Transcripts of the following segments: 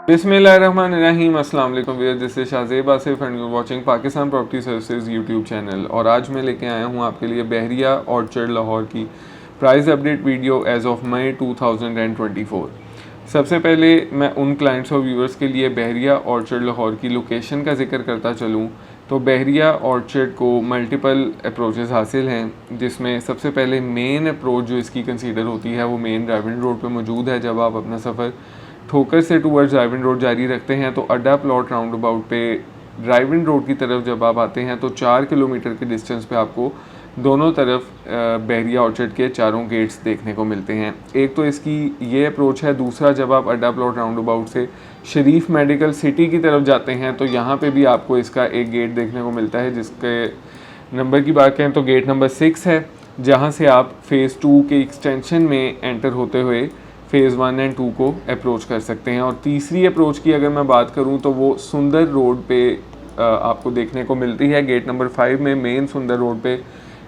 बिस्मिल्लाहिर्रहमानिर्रहीम। अस्सलाम वालेकुम viewers, this is Shahzeb Asif and you watching Pakistan property services YouTube channel. और आज मैं लेके आया हूँ आपके लिए बहरिया ऑर्चर्ड लाहौर की price update video as of May 2024। सबसे पहले मैं उन क्लाइंट्स और व्यूअर्स के लिए बहरिया ऑर्चर्ड लाहौर की लोकेशन का जिक्र करता चलूँ तो बहरिया ऑर्चर्ड को मल्टीपल अप्रोचेस हासिल हैं, जिसमें सबसे पहले मेन अप्रोच जो इसकी कंसीडर होती है वो मेन ड्राइविंग रोड पे मौजूद है। जब आप अपना सफ़र ठोकर से टूवर्ड्स ड्राइविंग रोड जारी रखते हैं तो अड्डा प्लॉट राउंड अबाउट पे ड्राइविंग रोड की तरफ जब आप आते हैं तो 4 किलोमीटर के डिस्टेंस पे आपको दोनों तरफ बहरिया ऑर्चर्ड के चारों गेट्स देखने को मिलते हैं। एक तो इसकी ये अप्रोच है, दूसरा जब आप अड्डा प्लॉट राउंड अबाउट से शरीफ मेडिकल सिटी की तरफ जाते हैं तो यहाँ पे भी आपको इसका एक गेट देखने को मिलता है, जिसके नंबर की बात करें तो गेट नंबर 6 है, जहाँ से आप फ़ेज़ 2 के एक्सटेंशन में एंटर होते हुए फ़ेज़ 1 एंड 2 को अप्रोच कर सकते हैं। और तीसरी अप्रोच की अगर मैं बात करूं तो वो सुंदर रोड पे आपको देखने को मिलती है। गेट नंबर 5 में मेन सुंदर रोड पे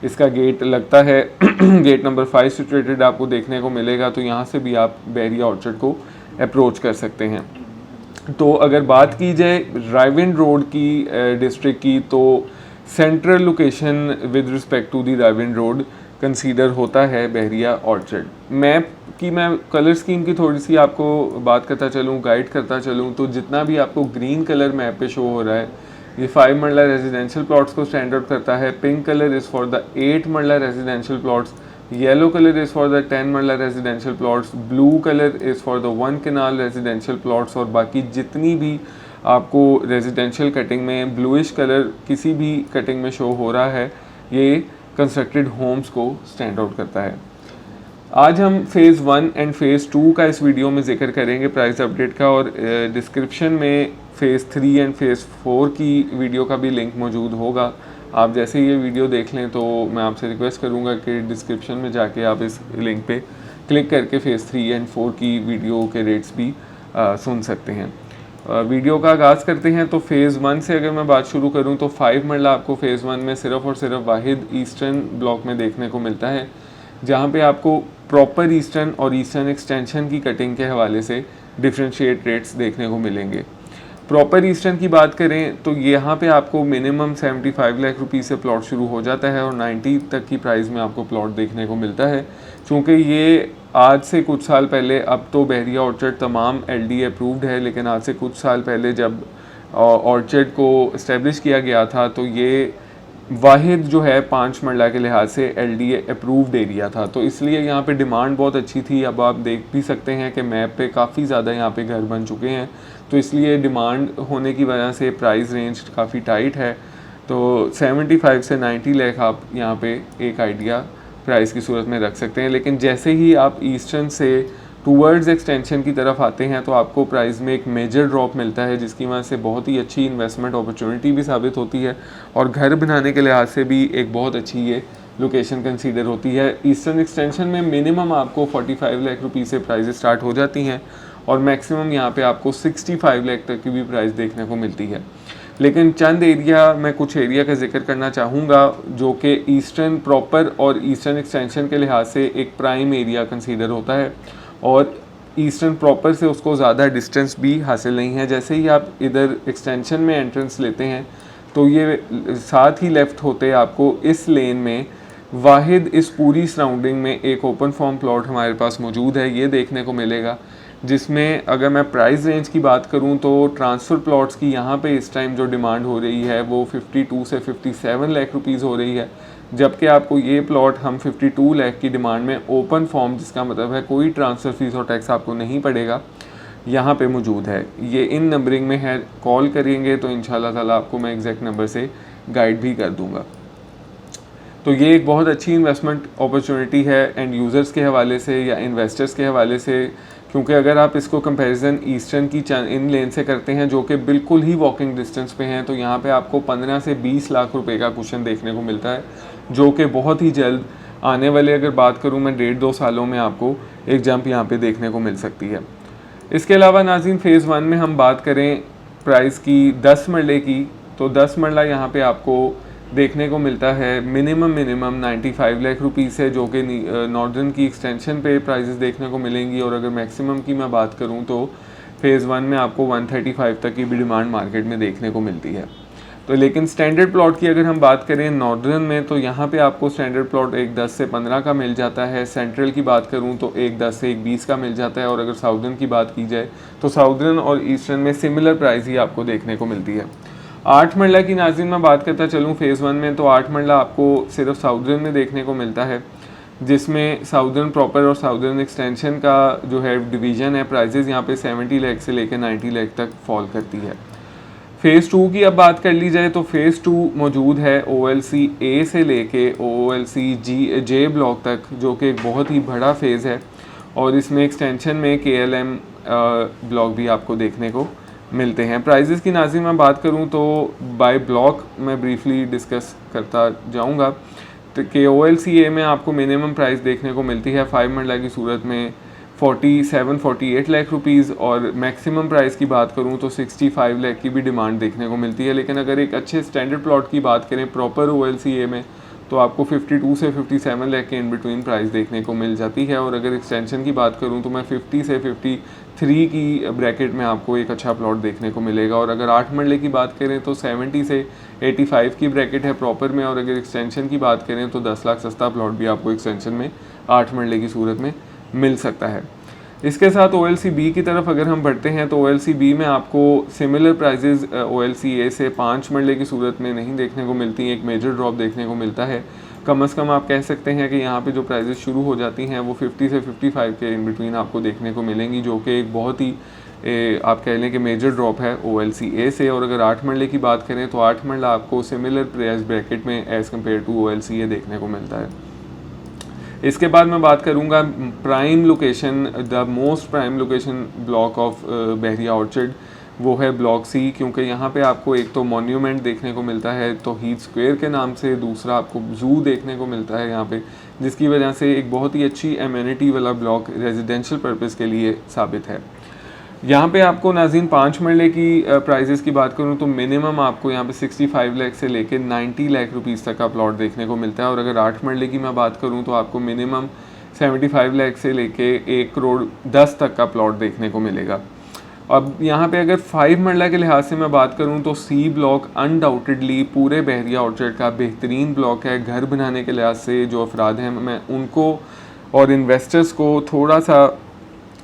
इसका गेट लगता है। गेट नंबर 5 सिचुएटेड आपको देखने को मिलेगा, तो यहाँ से भी आप बहरिया ऑर्चर्ड को अप्रोच कर सकते हैं। तो अगर बात की जाए ड्राइविंग रोड की डिस्ट्रिक्ट की, तो central location with respect to the driving road consider होता है बहरिया ऑर्चर्ड। मैप की मैं कलर स्कीम की थोड़ी सी आपको बात करता चलूँ, गाइड करता चलूँ, तो जितना भी आपको ग्रीन कलर मैप पे शो हो रहा है ये 5 मरला रेजिडेंशियल प्लॉट्स को स्टैंड आउट करता है। Pink colour is for the 8 marla residential plots, yellow colour is for the 10 marla residential plots, blue colour is for the 1 kanal residential plots. और बाकी जितनी भी आपको रेजिडेंशियल कटिंग में ब्लूइश कलर किसी भी कटिंग में शो हो रहा है, ये कंस्ट्रक्टेड होम्स को स्टैंड आउट करता है। आज हम फ़ेज़ 1 एंड फ़ेज़ 2 का इस वीडियो में जिक्र करेंगे प्राइस अपडेट का, और डिस्क्रिप्शन में फ़ेज़ 3 एंड फ़ेज़ 4 की वीडियो का भी लिंक मौजूद होगा। आप जैसे ही ये वीडियो देख लें तो मैं आपसे रिक्वेस्ट करूंगा कि डिस्क्रिप्शन में जाके आप इस लिंक पे क्लिक करके फ़ेज़ 3 एंड 4 की वीडियो के रेट्स भी सुन सकते हैं। वीडियो का आगाज़ करते हैं। तो फ़ेज़ 1 से अगर मैं बात शुरू करूं तो 5 मरला आपको फ़ेज़ 1 में सिर्फ़ और सिर्फ वाहिद ईस्टर्न ब्लॉक में देखने को मिलता है, जहां पे आपको प्रॉपर ईस्टर्न और ईस्टर्न एक्सटेंशन की कटिंग के हवाले से डिफरेंशिएट रेट्स देखने को मिलेंगे। प्रॉपर ईस्टर्न की बात करें तो यहाँ पे आपको मिनिमम 75 लाख रुपीस से प्लॉट शुरू हो जाता है और 90 तक की प्राइस में आपको प्लॉट देखने को मिलता है। चूँकि ये आज से कुछ साल पहले, अब तो बहरिया ऑर्चर्ड तमाम LD अप्रूव्ड है, लेकिन आज से कुछ साल पहले जब ऑर्चर्ड को इस्टेब्लिश किया गया था तो ये वाहिद जो है 5 मरला के लिहाज से LD अप्रूव्ड एरिया था, तो इसलिए यहाँ पे डिमांड बहुत अच्छी थी। अब आप देख भी सकते हैं कि मैप पे काफ़ी ज़्यादा यहाँ पे घर बन चुके हैं, तो इसलिए डिमांड होने की वजह से प्राइस रेंज काफ़ी टाइट है। तो 75 से 90 लाख आप यहाँ पे एक आइडिया प्राइस की सूरत में रख सकते हैं। लेकिन जैसे ही आप ईस्टर्न से टूवर्ड्स एक्सटेंशन की तरफ आते हैं तो आपको प्राइस में एक मेजर ड्रॉप मिलता है, जिसकी वजह से बहुत ही अच्छी इन्वेस्टमेंट अपॉर्चुनिटी भी साबित होती है और घर बनाने के लिहाज से भी एक बहुत अच्छी ये लोकेशन कंसीडर होती है। ईस्टर्न एक्सटेंशन में मिनिमम आपको 45 लाख रुपये से प्राइस स्टार्ट हो जाती हैं और मैक्सिमम यहाँ पे आपको 65 लाख तक की भी प्राइस देखने को मिलती है। लेकिन चंद एरिया, मैं कुछ एरिया का जिक्र करना चाहूँगा जो कि ईस्टर्न प्रॉपर और ईस्टर्न एक्सटेंशन के लिहाज से एक प्राइम एरिया कंसीडर होता है और ईस्टर्न प्रॉपर से उसको ज़्यादा डिस्टेंस भी हासिल नहीं है। जैसे ही आप इधर एक्सटेंशन में एंट्रेंस लेते हैं तो ये साथ ही लेफ़्ट होते आपको इस लेन में वाहिद इस पूरी सराउंडिंग में एक ओपन फॉर्म प्लॉट हमारे पास मौजूद है, ये देखने को मिलेगा, जिसमें अगर मैं प्राइस रेंज की बात करूं तो ट्रांसफ़र प्लॉट्स की यहाँ पे इस टाइम जो डिमांड हो रही है वो 52 से 57 लाख रुपीस हो रही है, जबकि आपको ये प्लॉट हम 52 लाख की डिमांड में ओपन फॉर्म, जिसका मतलब है कोई ट्रांसफ़र फीस और टैक्स आपको नहीं पड़ेगा, यहाँ पे मौजूद है। ये इन नंबरिंग में है, कॉल करेंगे तो इंशाल्लाह ताला आपको मैं एग्जैक्ट नंबर से गाइड भी कर दूँगा। तो ये एक बहुत अच्छी इन्वेस्टमेंट अपॉर्चुनिटी है एंड यूज़र्स के हवाले से या इन्वेस्टर्स के हवाले से, क्योंकि अगर आप इसको कंपैरिजन ईस्टर्न की इन लेन से करते हैं जो कि बिल्कुल ही वॉकिंग डिस्टेंस पे हैं, तो यहाँ पे आपको 15 से 20 लाख रुपए का कुशन देखने को मिलता है, जो कि बहुत ही जल्द आने वाले, अगर बात करूँ मैं 1.5-2 सालों में, आपको एक जंप यहाँ पे देखने को मिल सकती है। इसके अलावा नाज़रीन फ़ेज़ 1 में हम बात करें प्राइस की 10 मरले की, तो 10 मरला यहाँ पे आपको देखने को मिलता है मिनिमम 95 लाख रुपीस से, जो कि नॉर्दर्न की एक्सटेंशन पे प्राइसेस देखने को मिलेंगी। और अगर मैक्सिमम की मैं बात करूँ तो फ़ेज़ 1 में आपको 135 तक की भी डिमांड मार्केट में देखने को मिलती है। तो लेकिन स्टैंडर्ड प्लॉट की अगर हम बात करें नॉर्दर्न में, तो यहाँ पे आपको स्टैंडर्ड प्लॉट एक 10 से 15 का मिल जाता है। सेंट्रल की बात करूँ तो एक 10 से एक 20 का मिल जाता है। और अगर साउदर्न की बात की जाए तो साउदर्न और ईस्टर्न में सिमिलर प्राइस ही आपको देखने को मिलती है। 8 मरला की नाज़रीन मैं बात करता चलूँ फ़ेज़ 1 में, तो 8 मरला आपको सिर्फ साउदर्न में देखने को मिलता है, जिसमें साउदर्न प्रॉपर और साउदर्न एक्सटेंशन का जो है डिवीज़न है, प्राइजेज़ यहाँ पे 70 लाख से लेकर 90 लाख तक फॉल करती है। फ़ेज़ 2 की अब बात कर ली जाए तो फ़ेज़ 2 मौजूद है OLC A से लेके OLC J ब्लॉक तक, जो कि एक बहुत ही बड़ा फ़ेज़ है। और इसमें एक्सटेंशन में KLM ब्लॉक भी आपको देखने को मिलते हैं। प्राइजेज़ की नाज़रीन मैं बात करूं तो बाय ब्लॉक मैं ब्रीफली डिस्कस करता जाऊंगा। तो OLC A में आपको मिनिमम प्राइस देखने को मिलती है 5 मरला की सूरत में 47-48 लाख रुपीज़, और मैक्सिमम प्राइस की बात करूं तो 65 लाख की भी डिमांड देखने को मिलती है। लेकिन अगर एक अच्छे स्टैंडर्ड प्लॉट की बात करें प्रॉपर OLC A में, तो आपको 52 से 57 लाख के इन बिटवीन प्राइस देखने को मिल जाती है। और अगर एक्सटेंशन की बात करूं तो मैं 50 से 53 की ब्रैकेट में आपको एक अच्छा प्लॉट देखने को मिलेगा। और अगर 8 मरले की बात करें तो 70 से 85 की ब्रैकेट है प्रॉपर में। और अगर एक्सटेंशन की बात करें तो 10 लाख सस्ता प्लॉट भी आपको एक्सटेंशन में 8 मरले की सूरत में मिल सकता है। इसके साथ OLC B की तरफ अगर हम बढ़ते हैं तो OLC B में आपको सिमिलर प्राइजेज़ OLC A से 5 मरले की सूरत में नहीं देखने को मिलती, एक मेजर ड्रॉप देखने को मिलता है। कम से कम आप कह सकते हैं कि यहाँ पे जो प्राइजेज़ शुरू हो जाती हैं वो 50 से 55 के इन बिटवीन आपको देखने को मिलेंगी, जो कि एक बहुत ही आप कह लें कि मेजर ड्रॉप है OLC A से। और अगर 8 मरले की बात करें तो 8 मरला आपको सिमिलर प्राइस ब्रैकेट में as compare to OLC A देखने को मिलता है। इसके बाद मैं बात करूंगा prime location, the most prime location block of Bahria orchard, वो है ब्लॉक C, क्योंकि यहाँ पे आपको एक तो मॉन्यूमेंट देखने को मिलता है तौहीद स्क्वायर के नाम से, दूसरा आपको ज़ू देखने को मिलता है यहाँ पे, जिसकी वजह से एक बहुत ही अच्छी एम्यूनिटी वाला ब्लॉक रेजिडेंशियल पर्पज़ के लिए साबित है। यहाँ पे आपको नाज़रीन 5 मरले की प्राइजेस की बात करूँ तो मिनिमम आपको यहाँ पे 65 लाख से लेकर 90 लाख रुपीज़ तक का प्लॉट देखने को मिलता है। और अगर 8 मरले की मैं बात करूँ तो आपको मिनिमम 75 लाख से लेके 1 करोड़ 10 तक का प्लॉट देखने को मिलेगा। अब यहाँ पे अगर 5 मरला के लिहाज से मैं बात करूँ तो C ब्लॉक अनडाउटेडली पूरे बहरिया ऑर्चर्ड का बेहतरीन ब्लॉक है। घर बनाने के लिहाज से जो अफराद हैं, मैं उनको और इन्वेस्टर्स को थोड़ा सा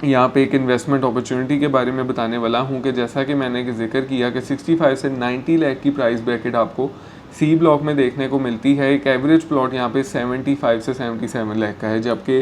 यहाँ पे एक इन्वेस्टमेंट अपॉर्चुनिटी के बारे में बताने वाला हूँ कि जैसा कि मैंने जिक्र किया कि 65 से 90 लाख की प्राइस ब्रैकेट आपको C ब्लॉक में देखने को मिलती है। एक एवरेज प्लॉट यहाँ पे 75 से 77 लाख का है, जबकि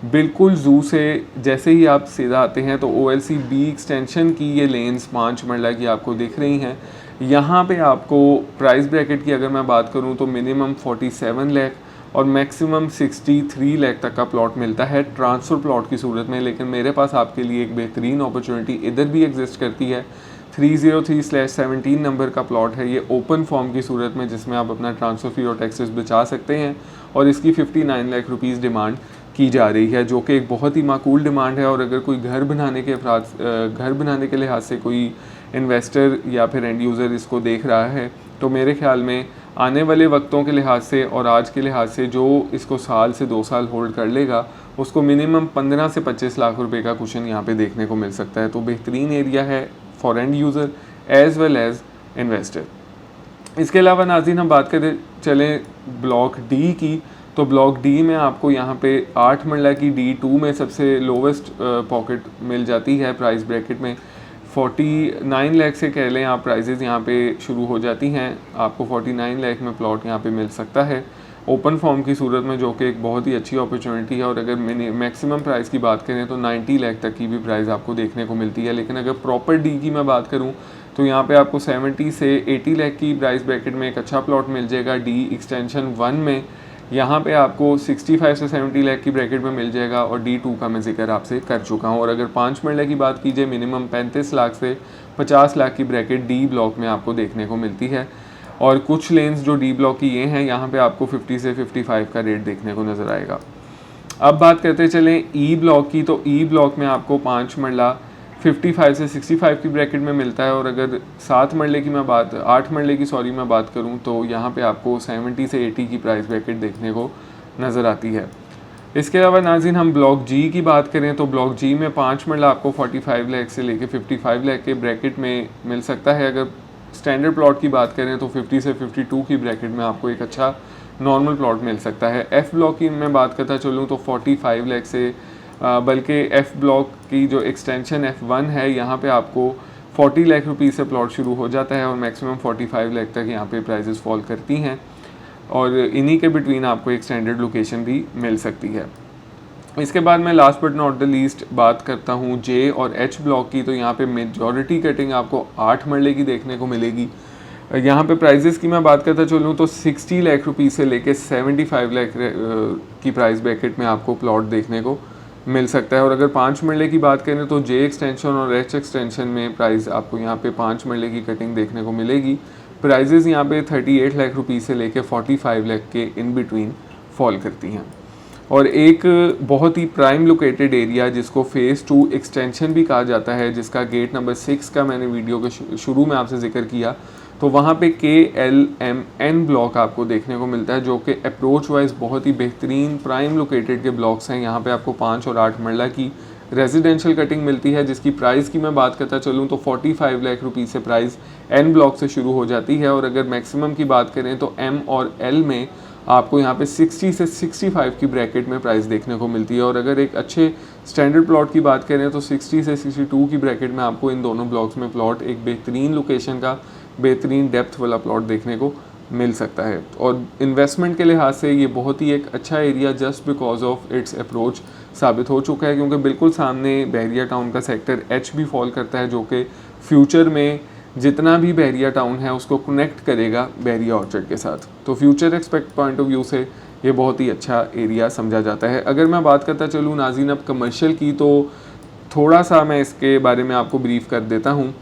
बिल्कुल ज़ू से जैसे ही आप सीधा आते हैं तो OLC B एक्सटेंशन की ये लेन्स 5 मरला की आपको दिख रही हैं। यहाँ पे आपको प्राइस ब्रैकेट की अगर मैं बात करूँ तो मिनिमम 47 लाख और मैक्सिमम 63 लाख तक का प्लॉट मिलता है ट्रांसफ़र प्लॉट की सूरत में। लेकिन मेरे पास आपके लिए एक बेहतरीन अपॉर्चुनिटी इधर भी एग्जिस्ट करती है। 303/17 नंबर का प्लॉट है ये ओपन फॉर्म की सूरत में, जिसमें आप अपना ट्रांसफ़र फी और टैक्सेस बचा सकते हैं। और इसकी 59 लाख रुपीज़ डिमांड की जा रही है, जो कि एक बहुत ही माकूल डिमांड है। और अगर कोई घर बनाने के लिहाज से कोई इन्वेस्टर या फिर एंड यूज़र इसको देख रहा है तो मेरे ख्याल में आने वाले वक्तों के लिहाज से और आज के लिहाज से जो इसको साल से 2 साल होल्ड कर लेगा उसको मिनिमम 15 से 25 लाख रुपए का कुशन यहाँ पे देखने को मिल सकता है। तो बेहतरीन एरिया है for end user as well as investor. इसके अलावा नाज़रीन हम बात करें चलें ब्लॉक D की, तो ब्लॉक D में आपको यहाँ पे 8 मरला की D2 में सबसे लोवेस्ट पॉकेट मिल जाती है प्राइस ब्रैकेट में। 49 लाख से कह लें आप प्राइजेज़ यहाँ पे शुरू हो जाती हैं। आपको 49 लाख में प्लॉट यहाँ पे मिल सकता है ओपन फॉर्म की सूरत में, जो कि एक बहुत ही अच्छी अपॉर्चुनिटी है। और अगर मैक्सिमम प्राइस की बात करें तो 90 लाख तक की भी प्राइस आपको देखने को मिलती है। लेकिन अगर प्रॉपर D की मैं बात करूँ तो यहाँ पे आपको 70 से 80 लाख की प्राइस ब्रैकेट में एक अच्छा प्लॉट मिल जाएगा D एक्सटेंशन 1 में। यहाँ पे आपको 65 से 70 लाख की ब्रैकेट में मिल जाएगा और D2 का मैं जिक्र आपसे कर चुका हूँ। और अगर 5 मरले की बात कीजिए मिनिमम 35 लाख से 50 लाख की ब्रैकेट D ब्लॉक में आपको देखने को मिलती है। और कुछ लेन्स जो D ब्लॉक की ये हैं यहाँ पे आपको 50 से 55 का रेट देखने को नज़र आएगा। अब बात करते चलें E ब्लॉक की, तो E ब्लॉक में आपको 5 मरला 55 से 65 की ब्रैकेट में मिलता है। और अगर 8 मरले की मैं बात करूं तो यहाँ पे आपको 70 से 80 की प्राइस ब्रैकेट देखने को नज़र आती है। इसके अलावा नाज़रीन हम ब्लॉक जी की बात करें तो ब्लॉक जी में 5 मरला आपको 45 लाख से लेके 55 लाख के ब्रैकेट में मिल सकता है। अगर स्टैंडर्ड प्लॉट की बात करें तो 50 से 52 की ब्रैकेट में आपको एक अच्छा नॉर्मल प्लॉट मिल सकता है। एफ़ ब्लॉक की मैं बात करता चलूँ तो 45 लाख से बल्कि एफ़ ब्लॉक की जो एक्सटेंशन F1 है यहाँ पे आपको 40 लाख रुपीज़ से प्लॉट शुरू हो जाता है और मैक्सिमम 45 लाख तक यहाँ पे प्राइजेस फॉल करती हैं और इन्हीं के बिटवीन आपको एक स्टैंडर्ड लोकेशन भी मिल सकती है। इसके बाद मैं last but not the least बात करता हूँ जे और एच ब्लॉक की। तो यहाँ पे मेजॉरिटी कटिंग आपको 8 मरले की देखने को मिलेगी। यहाँ पे प्राइजेस की मैं बात करता चलूँ तो 60 लाख रुपीज़ से लेके 75 लाख की प्राइस ब्रैकेट में आपको प्लॉट देखने को मिल सकता है। और अगर 5 मरले की बात करें तो जे एक्सटेंशन और एच एक्सटेंशन में प्राइस आपको यहाँ पे 5 मरले की कटिंग देखने को मिलेगी। प्राइजेस यहाँ पे 38 लाख रुपीज़ से लेके 45 लाख के इन बिटवीन फॉल करती हैं। और एक बहुत ही प्राइम लोकेटेड एरिया जिसको फ़ेज़ 2 एक्सटेंशन भी कहा जाता है, जिसका गेट नंबर 6 का मैंने वीडियो के शुरू में आपसे जिक्र किया, तो वहाँ पे KLMN ब्लॉक आपको देखने को मिलता है जो कि अप्रोच वाइज बहुत ही बेहतरीन प्राइम लोकेटेड के ब्लॉक्स हैं। यहाँ पे आपको 5 और 8 मरला की रेजिडेंशियल कटिंग मिलती है, जिसकी प्राइस की मैं बात करता चलूँ तो 45 लाख रुपीज़ से प्राइस N ब्लॉक से शुरू हो जाती है। और अगर मैक्सिमम की बात करें तो M और L में आपको यहाँ पे 60 से 65 की ब्रैकेट में प्राइस देखने को मिलती है। और अगर एक अच्छे स्टैंडर्ड प्लॉट की बात करें तो 60 से 62 की ब्रैकेट में आपको इन दोनों ब्लॉक्स में प्लॉट एक बेहतरीन लोकेशन का बेहतरीन डेप्थ वाला प्लॉट देखने को मिल सकता है। और इन्वेस्टमेंट के लिहाज से ये बहुत ही एक अच्छा area just because of its approach साबित हो चुका है, क्योंकि बिल्कुल सामने बहरिया टाउन का सेक्टर H भी फॉल करता है जो कि फ्यूचर में जितना भी बहरिया टाउन है उसको कनेक्ट करेगा बहरिया ऑर्चर्ड के साथ। तो future expect point of view से ये बहुत ही अच्छा एरिया समझा जाता है। अगर मैं बात करता चलूँ नाज़रीन अब कमर्शियल की, तो थोड़ा सा मैं इसके बारे में आपको ब्रीफ कर देता हूँ।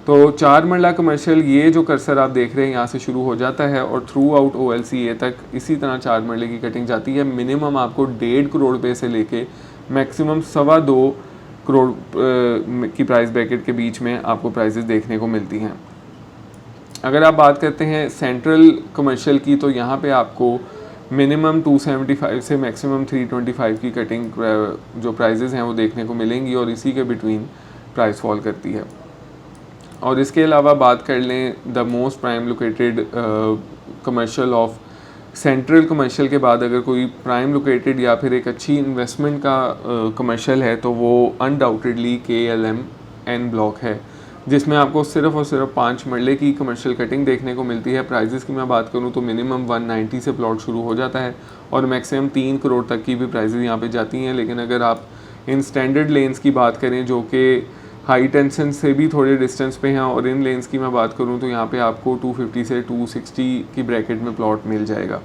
तो 4 मरला कमर्शियल ये जो कर्सर आप देख रहे हैं यहाँ से शुरू हो जाता है और थ्रू आउट OLCA तक इसी तरह 4 मरले की कटिंग जाती है। मिनिमम आपको 1.5 करोड़ रुपये से लेके मैक्सिमम 2.25 करोड़ की प्राइस ब्रैकेट के बीच में आपको प्राइजेस देखने को मिलती हैं। अगर आप बात करते हैं सेंट्रल कमर्शियल की, तो यहाँ पे आपको मिनिमम 275 से मैक्सिमम 325 की कटिंग जो प्राइजेस हैं वो देखने को मिलेंगी और इसी के बिटवीन प्राइस फॉल करती है। और इसके अलावा बात कर लें the most prime located commercial of central commercial के बाद अगर कोई प्राइम लोकेटेड या फिर एक अच्छी इन्वेस्टमेंट का कमर्शियल है तो वो अनडाउटेडली KLMN ब्लॉक है, जिसमें आपको सिर्फ और सिर्फ 5 मरले की कमर्शियल कटिंग देखने को मिलती है। प्राइजेस की मैं बात करूं तो मिनिमम 190 से प्लॉट शुरू हो जाता है और मैक्सिमम 3 करोड़ तक की भी प्राइजेस यहाँ पे जाती हैं। लेकिन अगर आप इन स्टैंडर्ड लेन्स की बात करें जो कि हाई टेंशन से भी थोड़े डिस्टेंस पे हैं और इन लेन्स की मैं बात करूं तो यहाँ पे आपको 250 से 260 की ब्रैकेट में प्लॉट मिल जाएगा।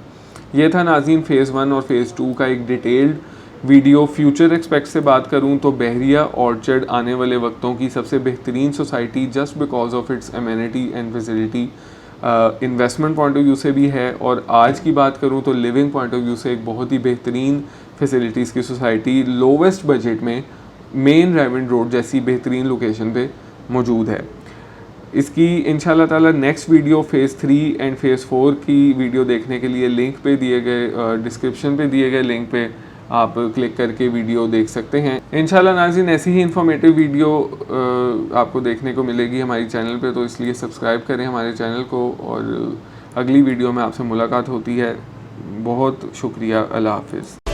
ये था नाज़रीन फ़ेज़ 1 और फ़ेज़ 2 का एक डिटेल्ड वीडियो। फ्यूचर एक्सपेक्ट से बात करूं तो बहरिया ऑर्चर्ड आने वाले वक्तों की सबसे बेहतरीन society just because of its amenity and facility investment point of view से भी है, और आज की बात करूं तो लिविंग पॉइंट ऑफ व्यू से एक बहुत ही बेहतरीन फैसिलिटीज़ की सोसाइटी लोवेस्ट बजट में मेन रेवन रोड जैसी बेहतरीन लोकेशन पे मौजूद है। इसकी इंशाल्लाह ताला next video phase 3 and phase 4 की वीडियो देखने के लिए लिंक पे दिए गए डिस्क्रिप्शन पे दिए गए लिंक पे आप क्लिक करके वीडियो देख सकते हैं। इंशाल्लाह नाज़रीन ऐसी ही इन्फॉर्मेटिव वीडियो आपको देखने को मिलेगी हमारी चैनल पे, तो इसलिए सब्सक्राइब करें हमारे चैनल को और अगली वीडियो में आपसे मुलाकात होती है। बहुत शुक्रिया। अल्लाह हाफ़िज़।